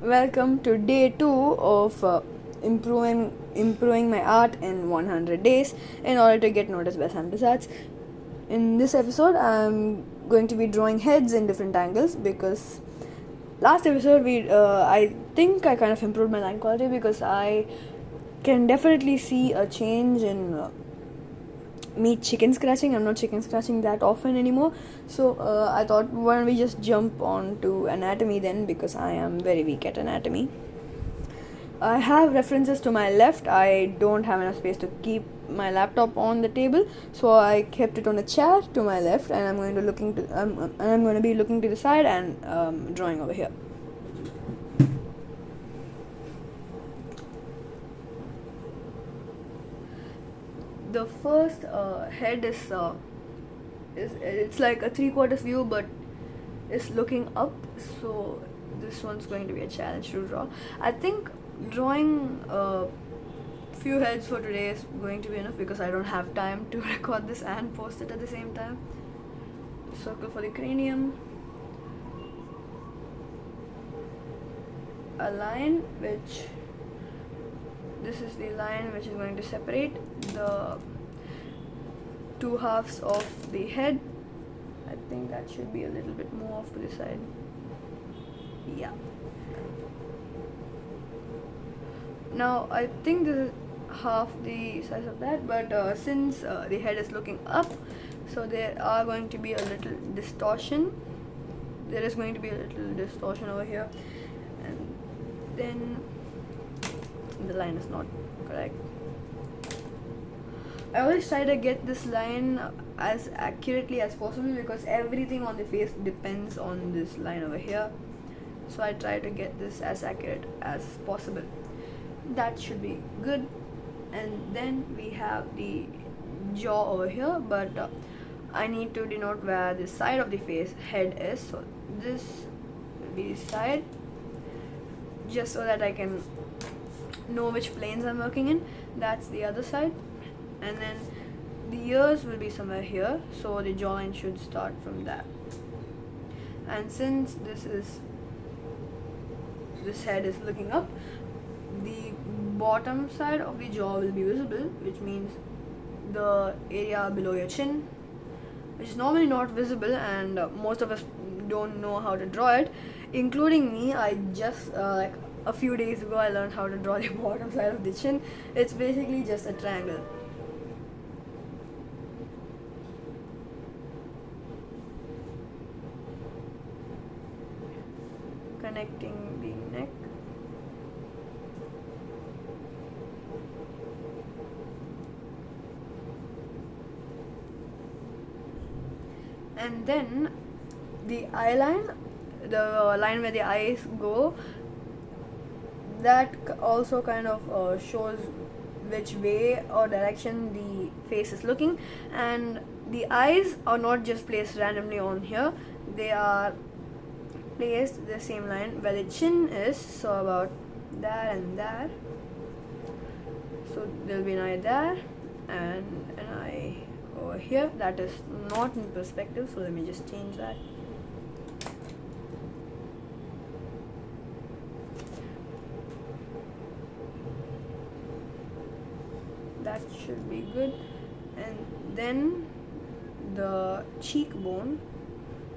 Welcome to day 2 of improving my art in 100 days in order to get noticed by samdoesarts. In this episode, I'm going to be drawing heads in different angles because last episode I think I kind of improved my line quality because I can definitely see a change in me chicken scratching. I'm not chicken scratching that often anymore. So I thought, why don't we just jump on to anatomy then, because I am very weak at anatomy. I have references to my left. I don't have enough space to keep my laptop on the table, so I kept it on a chair to my left, and I'm going to be looking to the side and drawing over here. The first head is it's like a 3/4 view, but it's looking up. So this one's going to be a challenge to draw. I think drawing a few heads for today is going to be enough because I don't have time to record this and post it at the same time. Circle for the cranium. A line which this is the line which is going to separate the two halves of the head. I think that should be a little bit more off to the side. Yeah. Now I think this is half the size of that, but since the head is looking up, so there are going to be a little distortion. There is going to be a little distortion over here, and then the line is not correct. I always try to get this line as accurately as possible because everything on the face depends on this line over here. So I try to get this as accurate as possible. That should be good. And then we have the jaw over here, but I need to denote where the side of the face head is. So this will be the side, just so that I can know which planes I'm working in. That's the other side. And then the ears will be somewhere here, so the jawline should start from that. And since this head is looking up, the bottom side of the jaw will be visible, which means the area below your chin, which is normally not visible, and most of us don't know how to draw it, including me. I just like a few days ago I learned how to draw the bottom side of the chin. It's basically just a triangle. Connecting the neck. And then the eye line, the line where the eyes go, that also kind of shows which way or direction the face is looking. And the eyes are not just placed randomly on here, they are placed the same line where the chin is, so about there and there. So there'll be an eye there and an eye over here. That is not in perspective, so let me just change that. That should be good. And then the cheekbone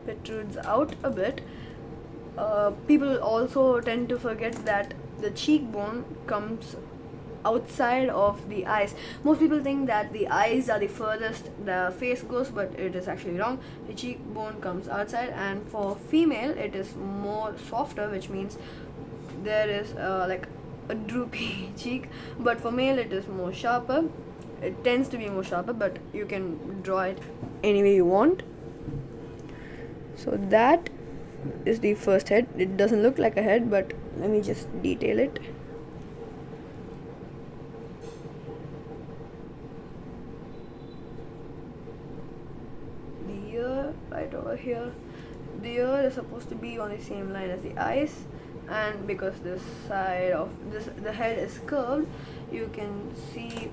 protrudes out a bit. People also tend to forget that the cheekbone comes outside of the eyes. Most people think that the eyes are the furthest the face goes, but it is actually wrong. The cheekbone comes outside, and for female it is more softer, which means there is like a droopy cheek, but for male it is more sharper. It tends to be more sharper, but you can draw it any way you want. So that is the first head. It doesn't look like a head, but let me just detail it. The ear right over here. The ear is supposed to be on the same line as the eyes, and because this side of the head is curved, you can see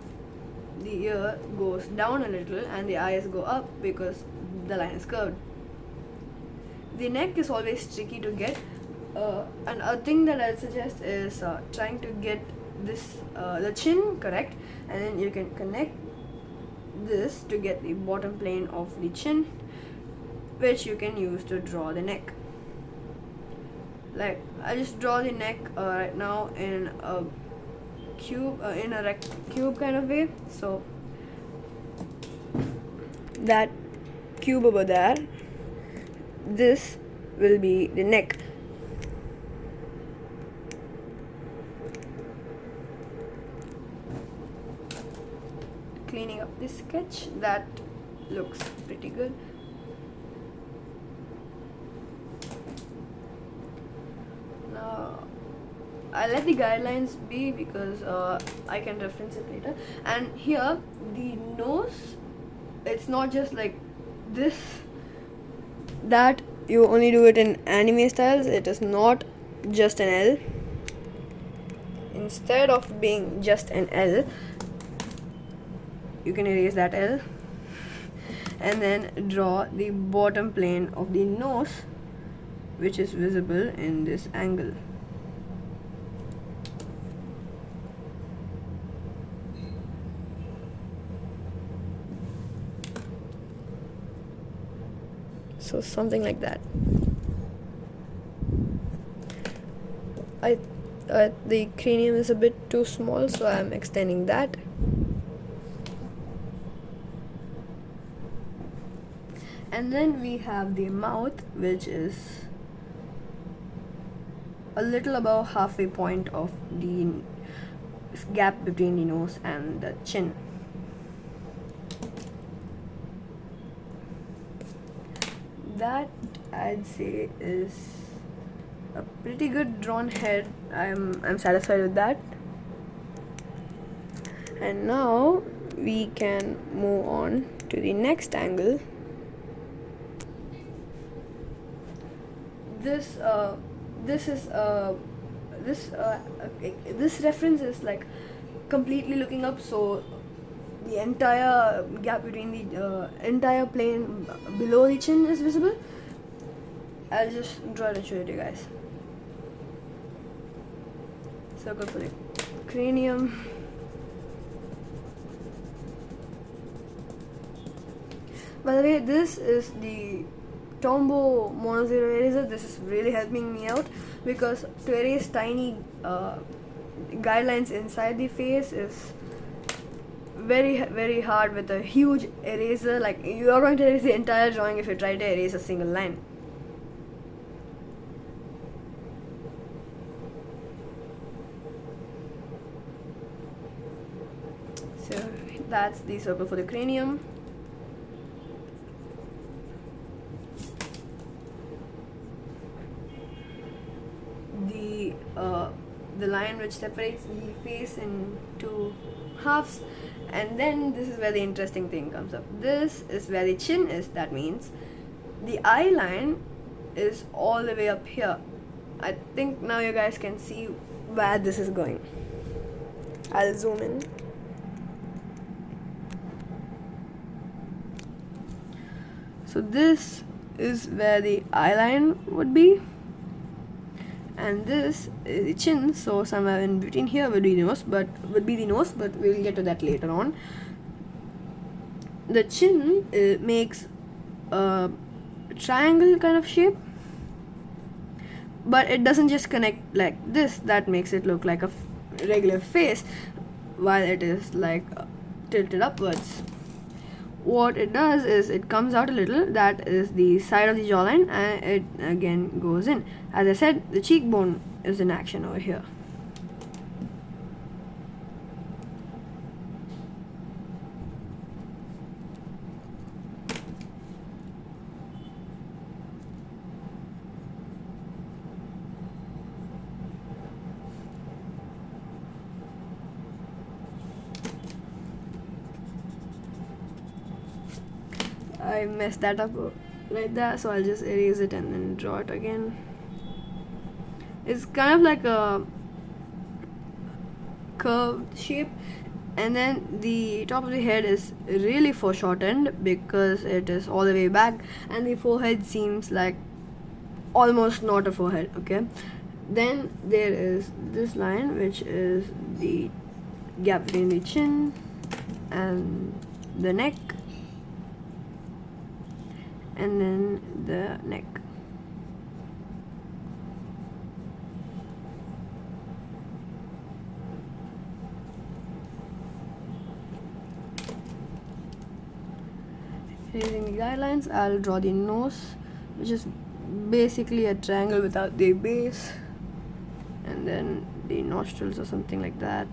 the ear goes down a little and the eyes go up because the line is curved. The neck is always tricky to get And a thing that I'd suggest is trying to get this the chin correct, and then you can connect this to get the bottom plane of the chin, which you can use to draw the neck. Like I just draw the neck right now in a cube, in a cube kind of way. So that cube over there, this will be the neck. Cleaning up this sketch, that looks pretty good. Now I let the guidelines be because I can reference it later. And here the nose, it's not just like this, that you only do it in anime styles. It is not just an L. Instead of being just an L, you can erase that L and then draw the bottom plane of the nose, which is visible in this angle. So something like that. The cranium is a bit too small, so I'm extending that. And then we have the mouth, which is a little above halfway point of the gap between the nose and the chin. That I'd say is a pretty good drawn head. I'm satisfied with that. And now we can move on to the next angle. This reference is like completely looking up, so the entire gap between the entire plane below the chin is visible. I'll just draw it and show it to you guys. Circle for the cranium. By the way, this is the Tombow Mono Zero eraser. This is really helping me out because to erase tiny guidelines inside the face is very hard with a huge eraser. Like you are going to erase the entire drawing if you try to erase a single line. So that's the circle for the cranium. The line which separates the face into halves, and then this is where the interesting thing comes up. This is where the chin is. That means the eye line is all the way up here. I think now you guys can see where this is going. I'll zoom in. So this is where the eye line would be, and this is the chin, so somewhere in between here would be the nose, but we'll get to that later on. The chin makes a triangle kind of shape, but it doesn't just connect like this. That makes it look like a regular face, while it is like tilted upwards. What it does is it comes out a little. That is the side of the jawline, and it again goes in. As I said, the cheekbone is in action over here. I messed that up right there, so I'll just erase it and then draw it again. It's kind of like a curved shape, and then the top of the head is really foreshortened because it is all the way back, and the forehead seems like almost not a forehead. Okay, then there is this line, which is the gap between the chin and the neck, and then the neck. Using the guidelines, I'll draw the nose, which is basically a triangle without the base, and then the nostrils or something like that.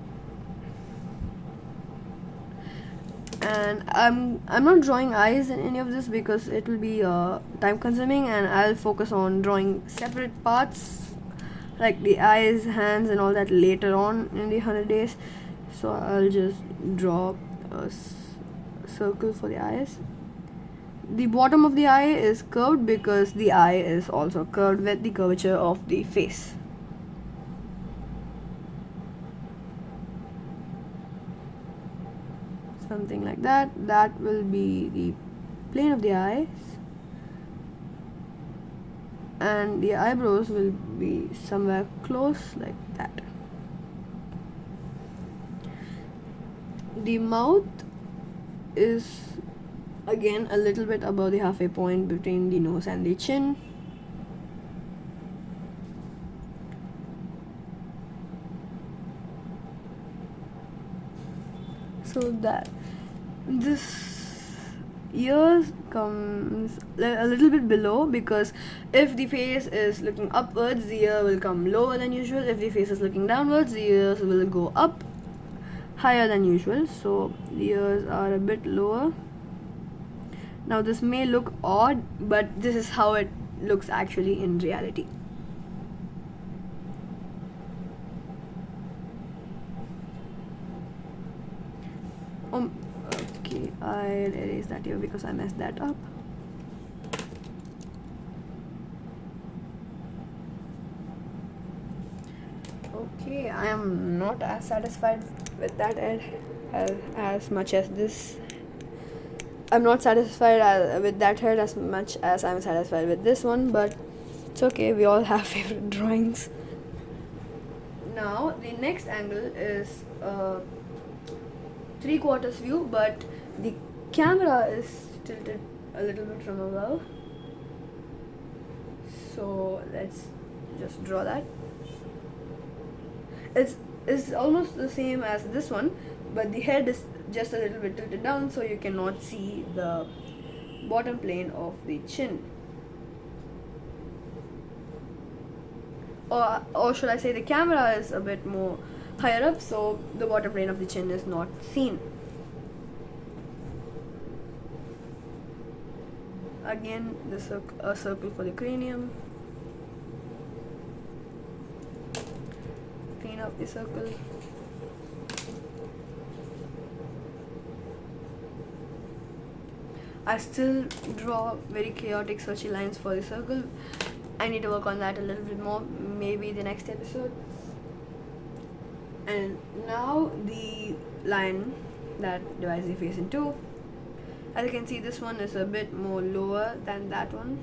And I'm not drawing eyes in any of this because it will be time consuming, and I'll focus on drawing separate parts like the eyes, hands, and all that later on in the 100 days. So I'll just draw a circle for the eyes. The bottom of the eye is curved because the eye is also curved with the curvature of the face. Something like that. That will be the plane of the eyes, and the eyebrows will be somewhere close like that. The mouth is again a little bit above the halfway point between the nose and the chin. So that this ears comes a little bit below, because if the face is looking upwards, the ear will come lower than usual. If the face is looking downwards, the ears will go up higher than usual. So the ears are a bit lower. Now this may look odd, but this is how it looks actually in reality. Okay, I'll erase that here because I messed that up. Okay, I am not as satisfied with that head as much as this. I'm not satisfied with that head as much as I'm satisfied with this one, but it's okay, we all have favorite drawings. Now the next angle is 3/4 view, but the camera is tilted a little bit from above. So let's just draw that. It's almost the same as this one, but the head is just a little bit tilted down, so you cannot see the bottom plane of the chin. Or should I say, the camera is a bit more higher up, so the bottom plane of the chin is not seen. Again, a circle for the cranium. Clean up the circle. I still draw very chaotic searchy lines for the circle. I need to work on that a little bit more, maybe the next episode. And now the line that divides the face in two. As you can see, this one is a bit more lower than that one.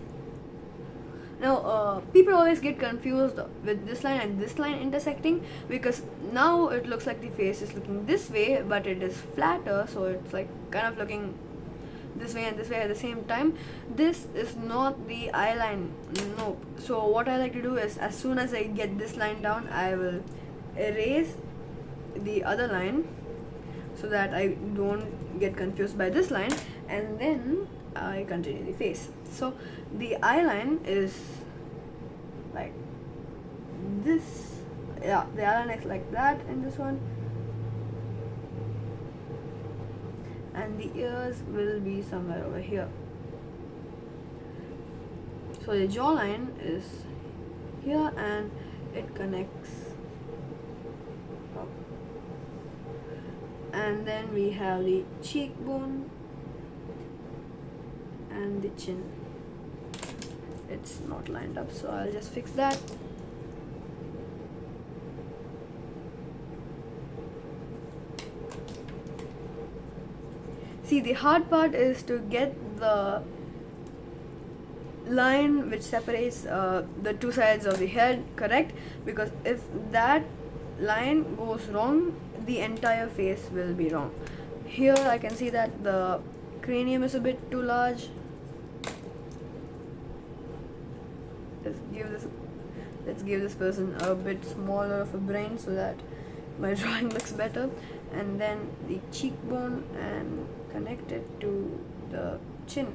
Now, people always get confused with this line and this line intersecting, because now it looks like the face is looking this way, but it is flatter, so it's like kind of looking this way and this way at the same time. This is not the eye line, nope. So what I like to do is, as soon as I get this line down, I will erase the other line so that I don't get confused by this line, and then I continue the face. So the eye line is like this. Yeah, the eye line is like that in this one, and the ears will be somewhere over here. So the jawline is here and it connects up. And then we have the cheekbone and the chin. It's not lined up, so I'll just fix that. See, the hard part is to get the line which separates the two sides of the head correct, because if that line goes wrong, the entire face will be wrong. Here I can see that the cranium is a bit too large. Let's give this person a bit smaller of a brain so that my drawing looks better. And then the cheekbone and connect it to the chin.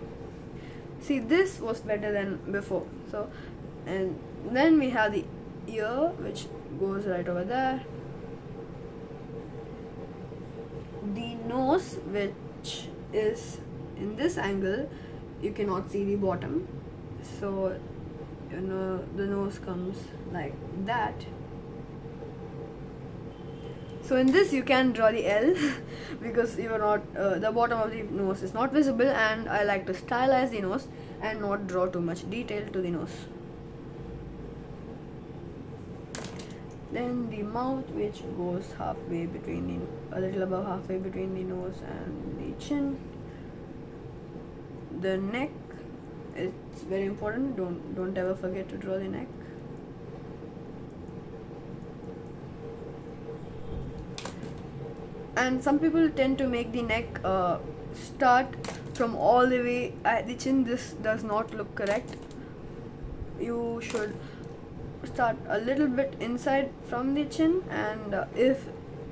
See, this was better than before. So, and then we have the ear, which goes right over there. The nose, which is in this angle, you cannot see the bottom, so you know the nose comes like that. So in this you can draw the L because you are not the bottom of the nose is not visible, and I like to stylize the nose and not draw too much detail to the nose. Then the mouth, which goes halfway between a little above halfway between the nose and the chin. The neck, it's very important. Don't ever forget to draw the neck. And some people tend to make the neck start from all the way at the chin. This does not look correct. You should start a little bit inside from the chin, and if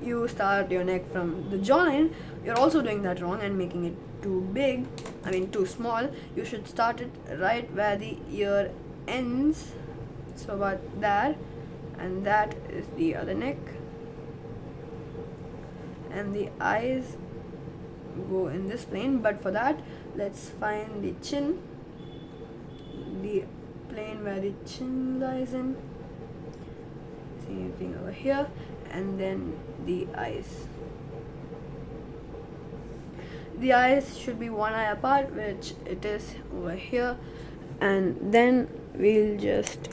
you start your neck from the jawline, you're also doing that wrong and making it too small. You should start it right where the ear ends, so about there, and that is the other neck. And the eyes go in this plane, but for that let's find the chin, the plane where the chin lies in. Same thing over here, and then the eyes. The eyes should be one eye apart, which it is over here, and then we'll just,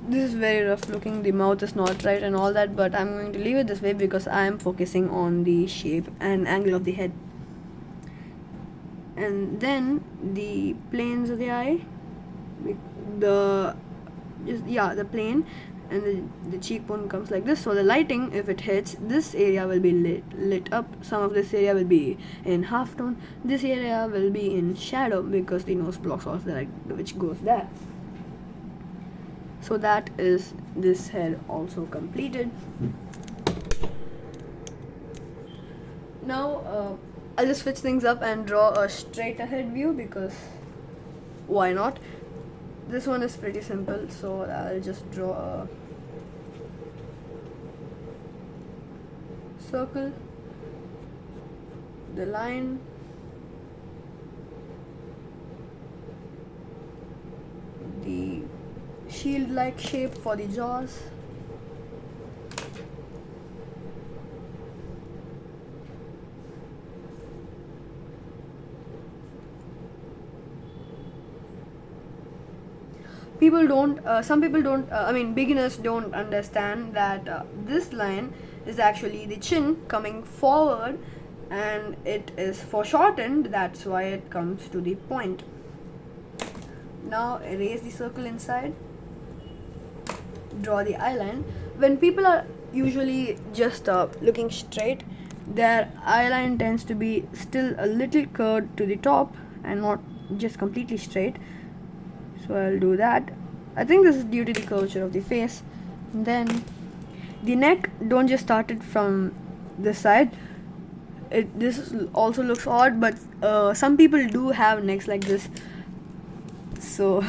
this is very rough looking, the mouth is not right and all that, but I'm going to leave it this way because I am focusing on the shape and angle of the head. And then the planes of the eye, the plane, and the cheekbone comes like this. So the lighting, if it hits, this area will be lit up. Some of this area will be in halftone. This area will be in shadow because the nose blocks off the light which goes there. So that is this head also completed. Now I'll just switch things up and draw a straight ahead view because why not? This one is pretty simple, so I'll just draw a circle, the line, the shield-like shape for the jaws, beginners don't understand that this line is actually the chin coming forward, and it is foreshortened, that's why it comes to the point. Now erase the circle inside, draw the eye line. When people are usually just looking straight, their eye line tends to be still a little curved to the top and not just completely straight. So I'll do that. I think this is due to the curvature of the face. And then the neck, don't just start it from this side. This also looks odd, but some people do have necks like this. So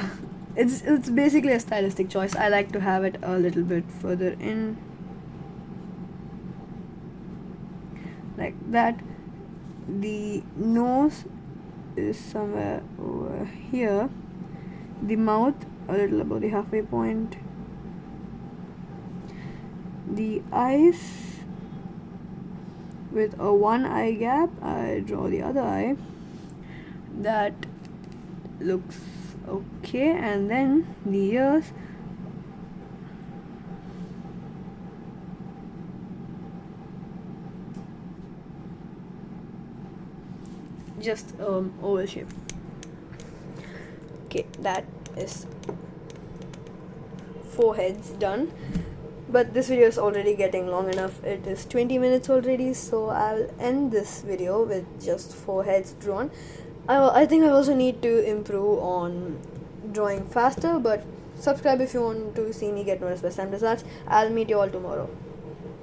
it's basically a stylistic choice. I like to have it a little bit further in, like that. The nose is somewhere over here. The mouth a little above the halfway point. The eyes with a one eye gap, I draw the other eye. That looks okay. And then the ears, just oval shape. Okay, that is 4 heads done. But this video is already getting long enough. It is 20 minutes already, so I'll end this video with just 4 heads drawn. I think I also need to improve on drawing faster, but subscribe if you want to see me get noticed by samdoesarts. I'll meet you all tomorrow.